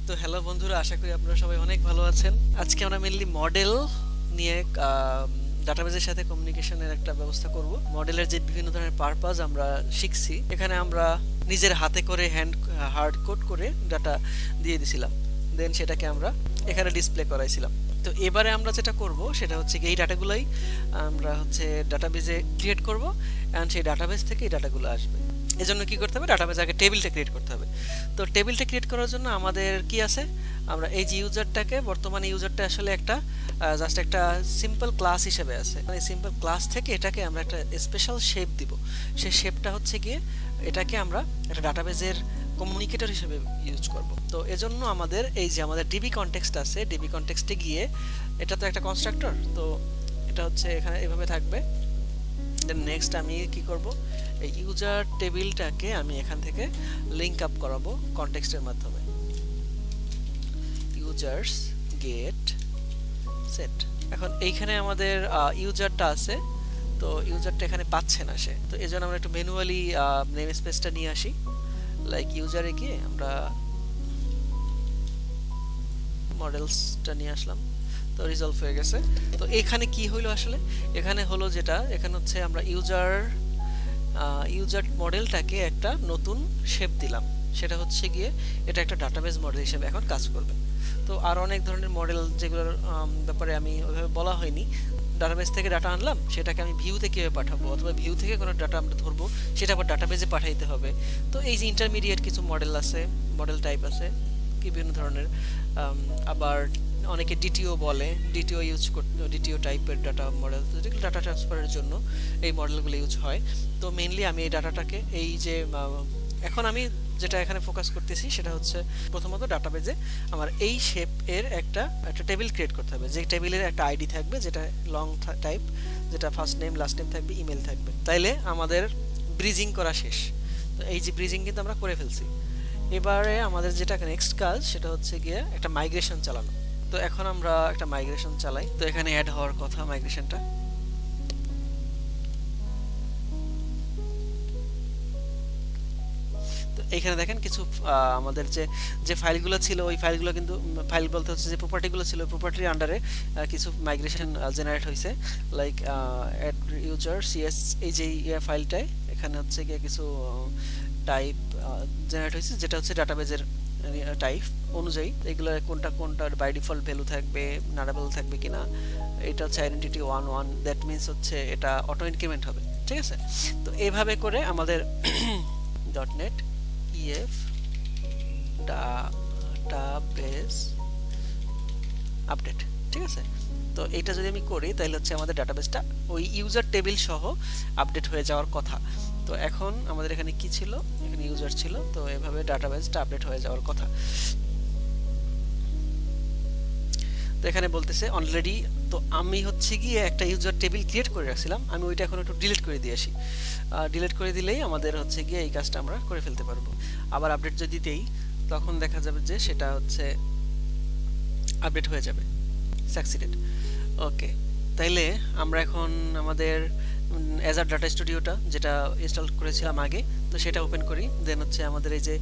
তো হ্যালো বন্ধুরা, আশা করি আপনারা সবাই অনেক ভালো আছেন। আজকে আমরা মেনলি মডেল নিয়ে ডাটাবেজের সাথে কমিউনিকেশনের একটা ব্যবস্থা করব। মডেলের যে বিভিন্ন ধরনের পারপাস আমরা শিখছি, এখানে আমরা নিজের হাতে করে হার্ড কোড করে ডাটা দিয়ে দিছিলাম, দেন সেটাকে আমরা এখানে ডিসপ্লে করাইছিলাম। তো এবারে আমরা যেটা করব সেটা হচ্ছে এই ডাটাগুলাই আমরা ডাটাবেজে ক্রিয়েট করব, অ্যান্ড সেই ডাটাবেজ থেকে এই ডাটাগুলো আসবে। এজন্য কি করতে হবে, ডাটাবেজ আগে টেবিলটা ক্রিয়েট করতে হবে। তো টেবিলটা ক্রিয়েট করার জন্য আমাদের কি আছে, আমরা এই যে ইউজারটাকে, বর্তমানে ইউজারটা আসলে একটা জাস্ট একটা সিম্পল ক্লাস হিসেবে আছে, মানে সিম্পল ক্লাস থেকে এটাকে আমরা একটা স্পেশাল শেপ দিব। সেই শেপটা হচ্ছে গিয়ে এটাকে আমরা একটা ডাটাবেজের কমিউনিকেটর হিসেবে ইউজ করব। তো এজন্য আমাদের এই যে আমাদের ডিবি কনটেক্সট আছে, ডিবি কনটেক্সটে গিয়ে, এটা তো একটা কনস্ট্রাক্টর, তো এটা হচ্ছে এখানে এভাবে থাকবে। দেন নেক্সট আমি কি করব, এই ইউজার টেবিলটাকে আমি এখান থেকে লিংক আপ করাবো কনটেক্সটের মাধ্যমে। Users get set. এখন এইখানে আমাদের ইউজারটা আছে, তো ইউজারটা এখানে পাচ্ছে না সে, তো এই জন্য আমরা একটু ম্যানুয়ালি নেম স্পেসটা নিয়ে আসি। লাইক ইউজারে গিয়ে আমরা মডেলসটা নিয়ে আসলাম, তো রিজলভ হয়ে গেছে। তো এখানে কি হইলো আসলে, এখানে হলো যেটা, এখানে হচ্ছে আমরা ইউজার মডেলটাকে একটা নতুন শেপ দিলাম, সেটা হচ্ছে গিয়ে এটা একটা ডাটাবেজ মডেল হিসেবে এখন কাজ করবে। তো আর অনেক ধরনের মডেল যেগুলোর ব্যাপারে আমি ওইভাবে বলা হয়নি। ডাটাবেজ থেকে ডাটা আনলাম, সেটাকে আমি ভিউতে কীভাবে পাঠাবো, অথবা ভিউ থেকে কোনো ডাটা আমরা ধরবো, সেটা আবার ডাটাবেজে পাঠাইতে হবে। তো এই যে ইন্টারমিডিয়েট কিছু মডেল আছে, মডেল টাইপ আছে বিভিন্ন ধরনের। আবার অনেকে ডিটিও বলে, ডিটিও ইউজ করতে, ডিটিও টাইপের ডাটা মডেল, যেগুলো ডাটা ট্রান্সফারের জন্য এই মডেলগুলো ইউজ হয়। তো মেইনলি আমি এই ডাটাটাকে এই যে এখন আমি যেটা এখানে ফোকাস করতেছি সেটা হচ্ছে প্রথমত ডাটাবেজে আমার এই শেপ এর একটা টেবিল ক্রিয়েট করতে হবে, যে টেবিলের একটা আইডি থাকবে, যেটা লং টাইপ, যেটা ফার্স্ট নেম লাস্ট নেম থাকবে, ইমেল থাকবে। তাইলে আমাদের ব্রিজিং করা শেষ। তো এই যে ব্রিজিং কিন্তু আমরা করে ফেলছি। এবারে আমাদের যেটা নেক্সট কাজ সেটা হচ্ছে গিয়ে একটা মাইগ্রেশন চালানো। তো এখন আমরা একটা মাইগ্রেশন চালাই। তো এখানে অ্যাড হওয়ার কথা মাইগ্রেশনটা। তো এখানে দেখেন কিছু আমাদের যে যে ফাইলগুলো ছিল, ওই ফাইলগুলো কিন্তু, ফাইল বলতে হচ্ছে যে প্রপার্টিগুলো ছিল, প্রপার্টির আন্ডারে কিছু মাইগ্রেশন জেনারেট হয়েছে। লাইক অ্যাড ইউজার সিএস, এই যে ফাইলটায় এখানে হচ্ছে গিয়ে কিছু টাইপ জেনারেট হয়েছে, যেটা হচ্ছে ডাটাবেজের টাইপ অনুযায়ী এগুলো কোনটা কোনটার বাই ডিফল্ট ভ্যালু থাকবে, নারেবল থাকবে কিনা। এটা হচ্ছে আইডেন্টিটি 1 1, দ্যাট মিনস হচ্ছে এটা অটো ইনক্রিমেন্ট হবে, ঠিক আছে। তো এইভাবে করে আমাদের .NET EF ডাটাবেজ আপডেট, ঠিক আছে। তো এইটা যদি আমি করি তাহলে হচ্ছে আমাদের ডাটাবেসটা ওই ইউজার টেবিল সহ আপডেট হয়ে যাওয়ার কথা। তো এখন আমাদের এখানে কি ছিল, এখানে ইউজার ছিল, তো এভাবে ডাটাবেসটা আপডেট হয়ে যাওয়ার কথা। তো এখানে বলতেছে অলরেডি, তো আমি হচ্ছে গিয়ে একটা ইউজার টেবিল ক্রিয়েট করে রাখছিলাম, আমি ওইটা এখন একটু ডিলিট করে দিয়ে আসি। ডিলিট করে দিলেই আমাদের হচ্ছে গিয়ে এই কাজটা আমরা করে ফেলতে পারবো। আবার আপডেট যদি দেই তখন দেখা যাবে যে সেটা হচ্ছে আপডেট হয়ে যাবে, সাকসিডেড। ওকে, তাইলে আমরা এখন আমাদের অ্যাজার ডাটা স্টুডিওটা যেটা ইনস্টল করেছিলাম আগে, তো সেটা ওপেন করি। দেন হচ্ছে আমাদের এই যে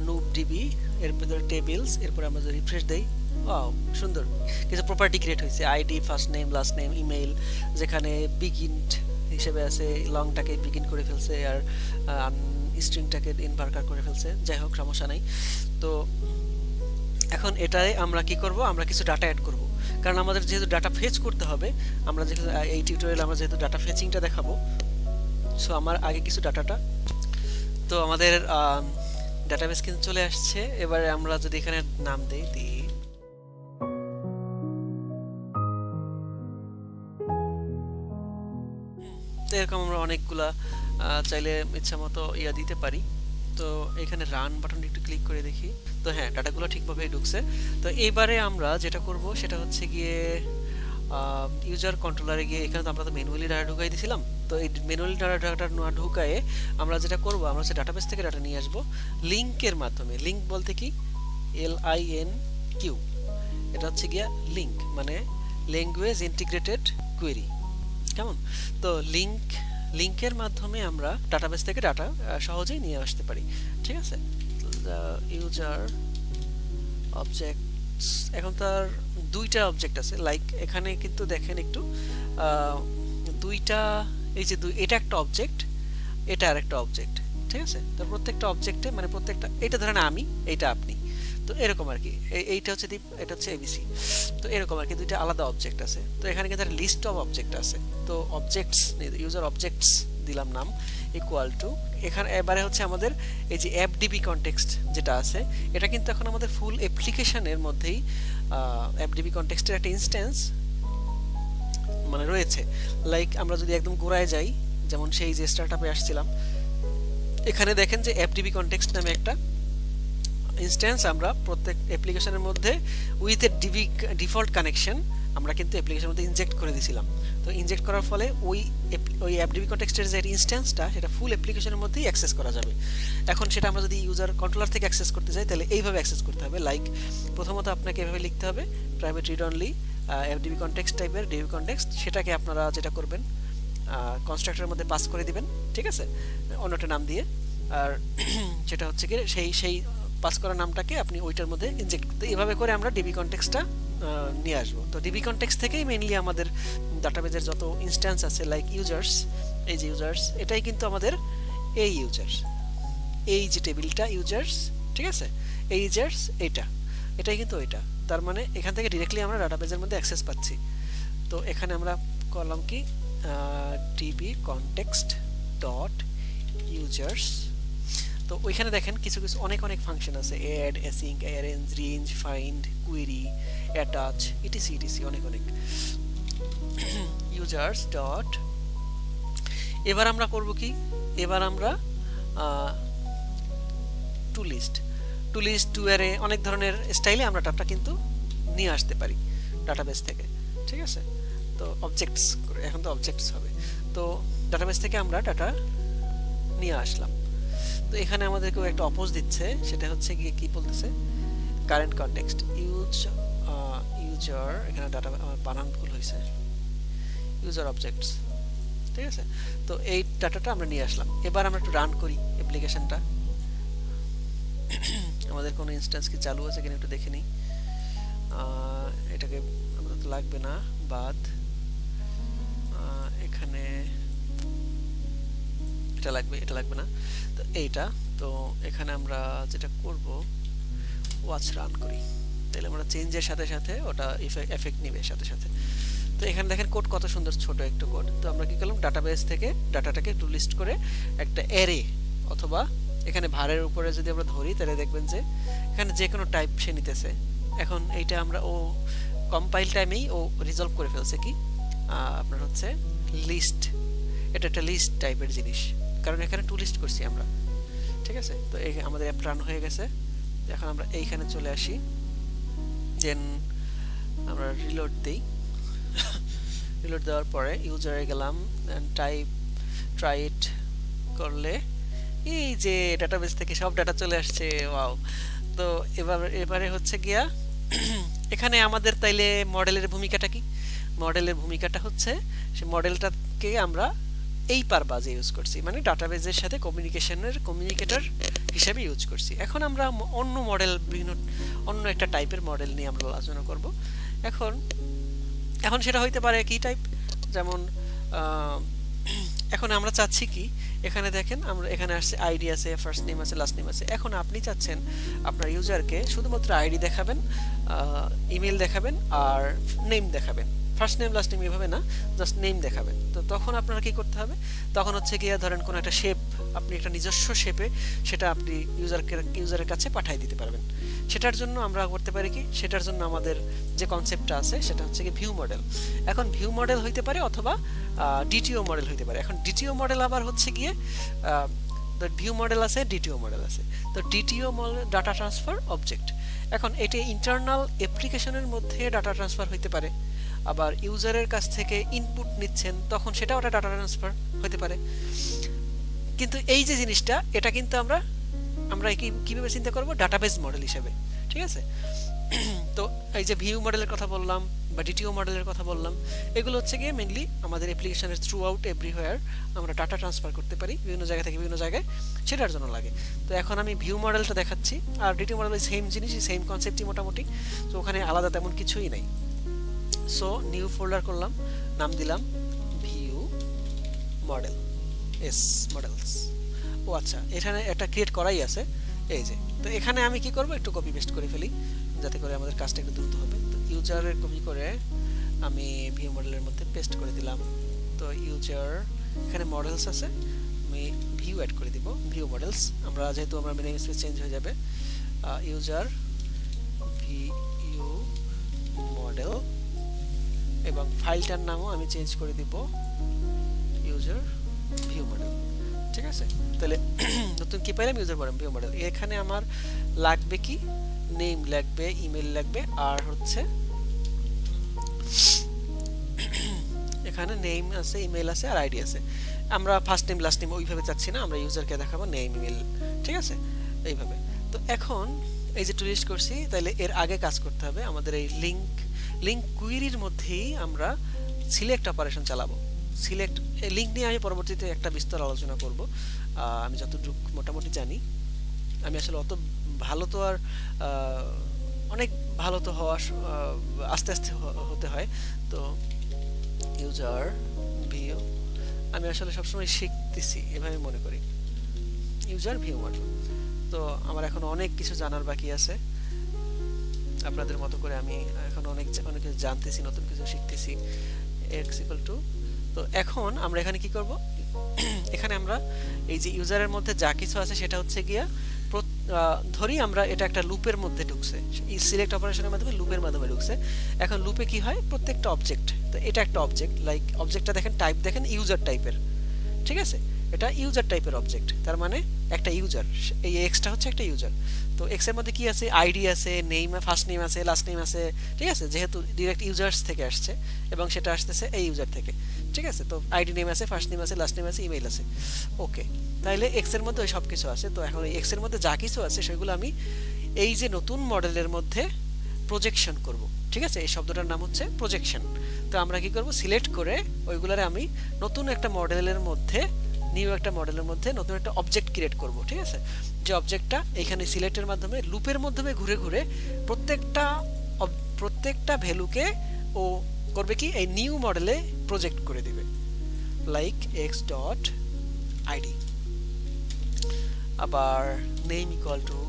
নুব ডিবি, এরপর টেবিলস, এরপর আমরা যদি রিফ্রেশ দেই, ওয়াও সুন্দর কিছু প্রপার্টি ক্রিয়েট হয়েছে, ID, first name, last name, email, যেখানে বিগিনড হিসেবে আছে, লংটাকে বিগিন করে ফেলছে, আর স্ট্রিংটাকে ইনভার্কার করে ফেলছে। যাই হোক, সমস্যা নাই। তো এখন এটাই আমরা কি করব, আমরা কিছু ডাটা অ্যাড করব, কারণ আমাদের যেহেতু ডাটা ফেচ করতে হবে, আমরা যেহেতু এই টিউটোরিয়ালে আমরা যেহেতু ডাটা ফেচিংটা দেখাবো, সো আমার আগে কিছু ডাটাটা, তো আমাদের ডাটাবেস কিন্তু চলে আসছে। এবারে আমরা যদি এখানে নাম দিই তো এরকম আমরা অনেকগুলা চাইলে ইচ্ছা মতো দিতে পারি। তো এখানে রান বাটনটা একটু ক্লিক করে দেখি। তো হ্যাঁ, ডাটাগুলো ঠিকভাবেই ঢুকছে। তো এইবারে আমরা যেটা করব সেটা হচ্ছে গিয়ে ইউজার কন্ট্রোলারে গিয়ে, এখানে তো আমরা তো ম্যানুয়ালি ডাটা ঢুকাই দিয়েছিলাম, তো এই ম্যানুয়ালি ডাটা না ঢুকায়ে আমরা যেটা করব, আমরা হচ্ছে ডাটাবেস থেকে ডাটা নিয়ে আসবো লিঙ্কের মাধ্যমে। লিঙ্ক বলতে কি, LINQ, এটা হচ্ছে গিয়া লিঙ্ক, মানে ল্যাঙ্গুয়েজ ইন্টিগ্রেটেড কোয়েরি, কেমন। তো লিঙ্কের মাধ্যমে আমরা ডাটাবেস থেকে ডাটা সহজেই নিয়ে আসতে পারি, ঠিক আছে। ইউজার অবজেক্টস এখন তার দুইটা অবজেক্ট আছে, লাইক এখানে কিন্তু দেখেন একটু দুইটা, এই যে এটা একটা অবজেক্ট, এটা আরেকটা অবজেক্ট, ঠিক আছে? তো প্রত্যেকটা অবজেক্টে মানে প্রত্যেকটা, এটা ধরেন আমি, এইটা আপনি, তো এরকম আর কি। এইটা হচ্ছে দীপ, এটা হচ্ছে এবিসি। তো এরকম আর কি, দুইটা আলাদা অবজেক্ট আছে। তো এখানে কিন্তু একটা লিস্ট অফ অবজেক্ট আছে। তো অবজেক্টস, ইউজার অবজেক্টস দিলাম নাম, ইকুয়াল টু, এখানে এবারে হচ্ছে আমাদের এই যে অ্যাপডিবি কনটেক্সট যেটা আছে, এটা কিন্তু এখন আমাদের ফুল অ্যাপ্লিকেশনের মধ্যেই অ্যাপডিবি কনটেক্সটের একটা ইনস্ট্যান্স মানে রয়েছে। লাইক আমরা যদি একদম গোড়ায় যাই, যেমন সেই যে স্টার্টআপে আসছিলাম, এখানে দেখেন যে অ্যাপডিবি কনটেক্সট নামে একটা ইনস্ট্যান্স আমরা প্রত্যেক অ্যাপ্লিকেশনের মধ্যে উইথ এ ডিফল্ট কানেকশন আমরা কিন্তু অ্যাপ্লিকেশনের মধ্যে ইনজেক্ট করে দিয়েছিলাম। তো ইনজেক্ট করার ফলে ওই অ্যাপডিবি কনটেক্সটের যে ইনস্ট্যান্সটা, সেটা ফুল অ্যাপ্লিকেশনের মধ্যেই অ্যাক্সেস করা যাবে। এখন সেটা আমরা যদি ইউজার কন্ট্রোলার থেকে অ্যাক্সেস করতে চাই, তাহলে এইভাবে অ্যাক্সেস করতে হবে। লাইক প্রথমত আপনাকে এভাবে লিখতে হবে প্রাইভেট রিড অনলি অ্যাপডিবি কনটেক্সট টাইপের ডিবি কনটেক্সট, সেটাকে আপনারা যেটা করবেন কনস্ট্রাক্টরের মধ্যে পাস করে দিবেন, ঠিক আছে, অন্যটা নাম দিয়ে। আর সেটা হচ্ছে কি সেই পাস করা নামটাকে আপনি ওইটার মধ্যে ইনজেক্ট করতে, এভাবে করে আমরা ডিবি কনটেক্সটটা নিয়ে আসবো। তো ডিবি কনটেক্সট থেকেই মেইনলি আমাদের ডাটাবেজের যত ইনস্ট্যান্স আছে, লাইক ইউজার্স, এই যে ইউজার্স, এটাই কিন্তু আমাদের এই ইউজার্স, এই যে টেবিলটা ইউজার্স, ঠিক আছে, এই ইউজার্স এটাই কিন্তু ওইটা। তার মানে এখান থেকে ডিরেক্টলি আমরা ডাটাবেজের মধ্যে অ্যাক্সেস পাচ্ছি। তো এখানে আমরা করলাম কি ডিবি কনটেক্সট ডট ইউজার্স। তো ওইখানে দেখেন কিছু কিছু অনেক ফাংশন আছে, add, async, arrange, range, find, query, attach, ETC অনেক ইউজার্স ডট। এবার আমরা করব কি, এবার আমরা টু লিস্ট, টু অ্যারে, অনেক ধরনের স্টাইলে আমরা ডাটা কিন্তু নিয়ে আসতে পারি ডাটাবেস থেকে, ঠিক আছে? তো অবজেক্টস, এখন তো অবজেক্টস হবে। তো ডাটাবেস থেকে আমরা ডাটা নিয়ে আসলাম। তো এখানে আমাদেরকেও একটা অপোজ দিচ্ছে, সেটা হচ্ছে গিয়ে কি বলতেছে, কারেন্ট কনটেক্সট ইউজার, এখানে ডাটা বানান ভুল হয়েছে, ইউজার অবজেক্টস, ঠিক আছে? তো এই ডাটাটা আমরা নিয়ে আসলাম। এবার আমরা একটু রান করি অ্যাপ্লিকেশনটা, আমাদের কোনো ইনস্ট্যান্স কি চালু আছে কিনা একটু দেখে নিই। এটাকে আমাদের তো লাগবে না, বাদ। এখানে এটা লাগবে না, তো এইটা। তো এখানে আমরা যেটা করব, ওয়াচ রান করি, তাহলে আমরা চেঞ্জের সাথে সাথে ওটা এফেক্ট নিবে সাথে সাথে। তো এখানে দেখেন কোড কত সুন্দর, ছোট একটা কোড। তো আমরা কি করলাম, ডাটাবেস থেকে ডাটাটাকে একটু লিস্ট করে একটা অ্যারে, অথবা এখানে ভারের উপরে যদি আমরা ধরি, তাহলে দেখবেন যে এখানে যে কোনো টাইপ সে নিতেছে। এখন এইটা আমরা কম্পাইল টাইমেই রিজলভ করে ফেলছে কি আপনার হচ্ছে লিস্ট, এটা একটা লিস্ট টাইপের জিনিস, কারণ এখানে টু লিস্ট করছি আমরা, ঠিক আছে? তো আমাদের অ্যাপ রান হয়ে গেছে। এখন আমরা এইখানে চলে আসি, দেন আমরা রিলোড দিই। রিলোড দেওয়ার পরে ইউজারে গেলাম, ট্রাই ইট করলে এই যে ডাটাবেস থেকে সব ডাটা চলে আসছে, ওয়াও। তো এবারে হচ্ছে গিয়া এখানে আমাদের তাইলে মডেলের ভূমিকাটা কি? মডেলের ভূমিকাটা হচ্ছে সে মডেলটাকে আমরা এই পারপাজে ইউজ করছি, মানে ডাটাবেজের সাথে কমিউনিকেটর হিসেবে ইউজ করছি। এখন আমরা অন্য মডেল, অন্য একটা টাইপের মডেল নিয়ে আমরা আলোচনা করব। এখন সেটা হইতে পারে কি টাইপ, যেমন এখন আমরা চাচ্ছি কি, এখানে দেখেন আমরা এখানে আসছে আইডি আছে, ফার্স্ট নেম আছে, লাস্ট নেম আছে। এখন আপনি চাচ্ছেন আপনার ইউজারকে শুধুমাত্র আইডি দেখাবেন, ইমেল দেখাবেন আর নেম দেখাবেন, ফার্স্ট নেম লাস্ট নেম এভাবে না, জাস্ট নেম দেখাবেন। তো তখন আপনার কি করতে হবে, তখন হচ্ছে গিয়ে ধরেন কোনো একটা শেপ, আপনি একটা নিজস্ব শেপে সেটা আপনি ইউজারের কাছে পাঠিয়ে দিতে পারবেন। সেটার জন্য আমরা করতে পারি কি, সেটার জন্য আমাদের যে কনসেপ্টটা আছে সেটা হচ্ছে কি ভিউ মডেল। এখন ভিউ মডেল হইতে পারে অথবা ডিটিও মডেল হইতে পারে। এখন ডিটিও মডেল আবার হচ্ছে গিয়ে ভিউ মডেল আছে, ডিটিও মডেল আছে। তো ডিটিও মডেল ডাটা ট্রান্সফার অবজেক্ট। এখন এটি ইন্টারনাল অ্যাপ্লিকেশনের মধ্যে ডাটা ট্রান্সফার হইতে পারে, আবার ইউজারের কাছ থেকে ইনপুট নিচ্ছেন তখন সেটাও একটা ডাটা ট্রান্সফার হতে পারে। কিন্তু এই যে জিনিসটা, এটা কিন্তু আমরা আমরা কিভাবে চিন্তা করব, ডাটাবেস মডেল হিসেবে, ঠিক আছে। তো এই যে ভিউ মডেলের কথা বললাম বা ডিটিও মডেলের কথা বললাম, এগুলো হচ্ছে গিয়ে মেইনলি আমাদের অ্যাপ্লিকেশনের থ্রু আউট এভরিহোয়ার আমরা ডাটা ট্রান্সফার করতে পারি বিভিন্ন জায়গা থেকে বিভিন্ন জায়গায়, সেটার জন্য লাগে। তো এখন আমি ভিউ মডেলটা দেখাচ্ছি, আর ডিটিও মডেল সেম জিনিসই, সেম কনসেপ্টই মোটামুটি। তো ওখানে আলাদা তেমন কিছুই নেই। সো নিউ ফোল্ডার করলাম, নাম দিলাম ভিউ মডেল, এস মডেলস। ও আচ্ছা, এখানে একটা ক্রিয়েট করাই আছে, এই যে। তো এখানে আমি কি করব, একটু কপি পেস্ট করে ফেলি যাতে করে আমাদের কাজটা একটু দ্রুত হবে। তো ইউজারের কপি করে আমি ভিউ মডেলের মধ্যে পেস্ট করে দিলাম। তো ইউজার, এখানে মডেলস আছে, আমি ভিউ অ্যাড করে দিব, ভিউ মডেলস। আমরা যেহেতু আমার নেম স্পেস চেঞ্জ হয়ে যাবে, ইউজার ভিউ মডেল, এবং ফাইলটার নামও আমি চেঞ্জ করে দিব ইউজার ভিউ মডেল, ঠিক আছে। তাহলে নতুন কি পাইলাম, ইউজার ভিউ মডেল। এখানে আমার লাগবে কি, নেম লাগবে, ইমেল লাগবে, আর হচ্ছে এখানে নেম আছে, ইমেল আছে, আর আইডি আছে। আমরা ফার্স্ট নেম লাস্ট নেম ওইভাবে চাচ্ছি না, আমরা ইউজারকে দেখাবো নেম ইমেল, ঠিক আছে, এইভাবে। তো এখন এই যে টু লিস্ট করছি, তাহলে এর আগে কাজ করতে হবে আমাদের এই লিঙ্ক কুইরির মধ্যেই আমরা সিলেক্ট অপারেশন চালাবো। সিলেক্ট লিঙ্ক নিয়ে আমি পরবর্তীতে একটা বিস্তর আলোচনা করব। আমি যতটুকু মোটামুটি জানি, আমি আসলে অত ভালো তো আর অনেক ভালো তো হওয়া আস্তে আস্তে হতে হয়। তো ইউজার ভিউ, আমি আসলে সবসময় শিখতেছি এভাবে মনে করি। ইউজার ভিউ মডেল, তো আমার এখন অনেক কিছু জানার বাকি আছে, আপনাদের মতো করে আমি এখন অনেক কিছু জানতেছি, নতুন কিছু শিখতেছি। এক্স ইকুয়াল টু, তো এখন আমরা এখানে কি করব, এখানে আমরা এই যে ইউজারের মধ্যে যা কিছু আছে সেটা হচ্ছে গিয়া ধরি আমরা এটা একটা লুপের মধ্যে ঢুকছে, এই সিলেক্ট অপারেশনের মাধ্যমে লুপের মাধ্যমে ঢুকছে। এখন লুপে কি হয়, প্রত্যেকটা অবজেক্ট, তো এটা একটা অবজেক্ট, লাইক অবজেক্টটা দেখেন, টাইপ দেখেন ইউজার টাইপের, ঠিক আছে। এটা ইউজার টাইপের অবজেক্ট, তার মানে একটা ইউজার, এই এক্সটা হচ্ছে একটা ইউজার। তো এক্স এর মধ্যে কি আছে, আইডি আছে, নেম, ফার্স্ট নেম আছে, লাস্ট নেম আছে, ঠিক আছে, যেহেতু ডিরেক্ট ইউজার্স থেকে আসছে এবং সেটা আসতেছে এই ইউজার থেকে, ঠিক আছে। তো আইডি নেম আছে, ফার্স্ট নেম আছে, লাস্ট নেম আছে, ইমেল আছে, ওকে। তাহলে এক্স এর মধ্যে ওই সব কিছু আছে। তো এখন এই এক্স এর মধ্যে যা কিছু আছে সেগুলো আমি এই যে নতুন মডেলের মধ্যে প্রজেকশন করব, ঠিক আছে। এই শব্দটার নাম হচ্ছে প্রজেকশন। তো আমরা কি করব, সিলেক্ট করে ওইগুলারে আমি নতুন একটা মডেলের মধ্যে, নিউ একটা মডেলের মধ্যে নতুন একটা অবজেক্ট ক্রিয়েট করব, ঠিক আছে। যে অবজেক্টটা এখানে সিলেক্টের মাধ্যমে লুপের মাধ্যমে ঘুরে ঘুরে প্রত্যেকটা ভ্যালুকে ও করবে কি, এই নিউ মডেলে প্রজেক্ট করে দিবে, লাইক এক্স ডট আইডি, আবার name equal to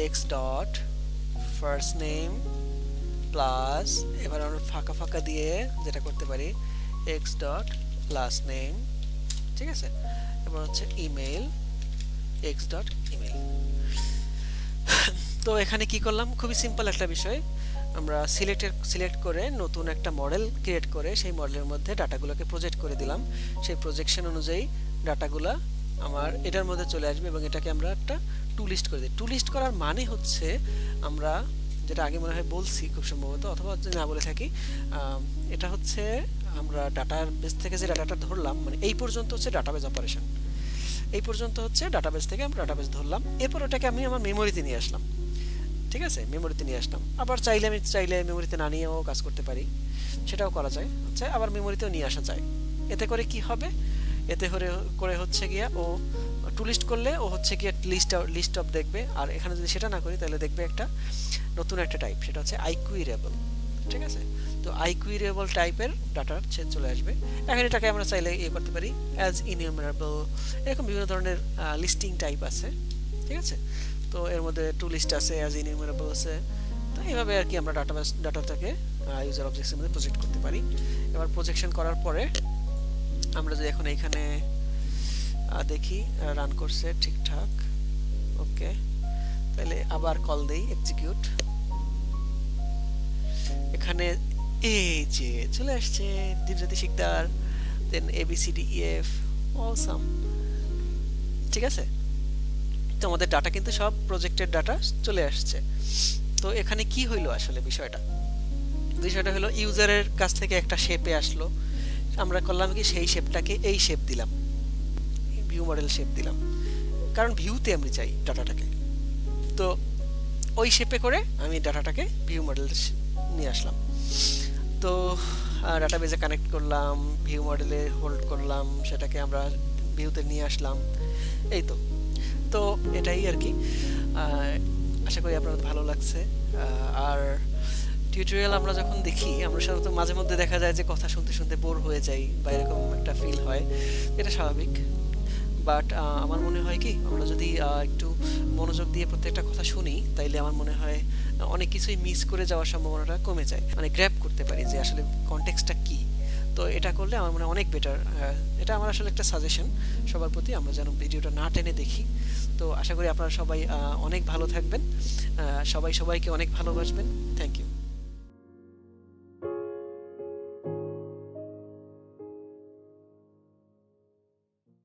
x dot first name plus, এবার আমরা ফাঁকা ফাঁকা দিয়ে যেটা করতে পারি, এক্স ডট লাস্ট নেম, ঠিক আছে। এবার হচ্ছে ইমেল, এক্স ডট ইমেল। তো এখানে কি করলাম, খুবই সিম্পল একটা বিষয়, আমরা সিলেক্ট করে নতুন একটা মডেল ক্রিয়েট করে সেই মডেলের মধ্যে ডাটাগুলোকে প্রজেক্ট করে দিলাম। সেই প্রজেকশন অনুযায়ী ডাটাগুলা আমার এটার মধ্যে চলে আসবে এবং এটাকে আমরা একটা টু লিস্ট করে দিই। টু লিস্ট করার মানে হচ্ছে, আমরা যেটা আগে মনে হয় বলছি খুব সম্ভবত, অথবা যদি না বলে থাকি, এটা হচ্ছে আমরা ডাটাবেস থেকে যে ডাটাটা ধরলাম, মানে এই পর্যন্ত হচ্ছে ডাটাবেস অপারেশন, এই পর্যন্ত হচ্ছে ডাটাবেস থেকে আমরা ডাটাবেস ধরলাম, এরপর ওটাকে আমি আমার মেমোরিতে নিয়ে আসলাম, ঠিক আছে, মেমোরিতে নিয়ে আসলাম। আবার চাইলে মেমোরিতে না নিয়েও কাজ করতে পারি, সেটাও করা যায়, আচ্ছা, আবার মেমোরিতেও নিয়ে আসা যায়। এতে করে কি হবে, এতে করে হচ্ছে গিয়া ও টু লিস্ট করলে ও হচ্ছে গিয়া লিস্ট অফ দেখবে। আর এখানে যদি সেটা না করি তাহলে দেখবে একটা নতুন একটা টাইপ, সেটা হচ্ছে আইকুইরেবল, ঠিক আছে। তো আইকুইরেবল টাইপের ডাটা চলে আসবে। এখন এটাকে আমরা চাইলে করতে পারি অ্যাজ ইনইউমারেবল, এরকম বিভিন্ন ধরনের লিস্টিং টাইপ আছে, ঠিক আছে। তো এর মধ্যে টু লিস্ট আছে, অ্যাজ ইনইউমারেবল আছে। তো এইভাবে আর কি আমরা ডাটাটাকে ইউজার অবজেক্টের মধ্যে প্রজেক্ট করতে পারি। এবার প্রজেকশন করার পরে আমরা যদি এখন এইখানে দেখি রান করছে ঠিকঠাক, ওকে, তাহলে আবার কল দেই, এক্সিকিউট। এখানে এই যে চলে আসছে দীপজ্যোতি শিকদার, দেন ABCDEF, অসাম, ঠিক আছে। তো আমাদের ডাটা কিন্তু সব প্রজেক্টের ডাটা চলে আসছে। তো এখানে কি হইলো আসলে বিষয়টা হলো, ইউজারের কাছ থেকে একটা শেপে আসলো, আমরা করলাম কি সেই শেপটাকে এই শেপ দিলাম, ভিউ মডেল শেপ দিলাম, কারণ ভিউতে আমি চাই ডাটাটাকে। তো ওই শেপে করে আমি ডাটাটাকে ভিউ মডেলে নিয়ে আসলাম। তো ডাটাবেজে কানেক্ট করলাম, ভিউ মডেলে হোল্ড করলাম, সেটাকে আমরা ভিউতে নিয়ে আসলাম। এই তো তো এটাই আর কি। আশা করি আপনার ভালো লাগছে। আর টিউটোরিয়াল আমরা যখন দেখি, আমরা সাধারণত মাঝে মধ্যে দেখা যায় যে কথা শুনতে শুনতে বোর হয়ে যাই বা এরকম একটা ফিল হয়, এটা স্বাভাবিক। বাট আমার মনে হয় কি, আমরা যদি একটু মনোযোগ দিয়ে প্রত্যেকটা কথা শুনি, তাইলে আমার মনে হয় অনেক কিছুই মিস করে যাওয়ার সম্ভাবনাটা কমে যায়, মানে গ্র্যাব করতে পারি যে আসলে কনটেক্সটটা কি। তো এটা করলে আমার মনে হয় অনেক বেটার। এটা আমার আসলে একটা সাজেশন সবার প্রতি, আমরা যেন ভিডিওটা না টেনে দেখি। তো আশা করি আপনারা সবাই অনেক ভালো থাকবেন, সবাই সবাইকে অনেক ভালোবাসবেন। Thank you.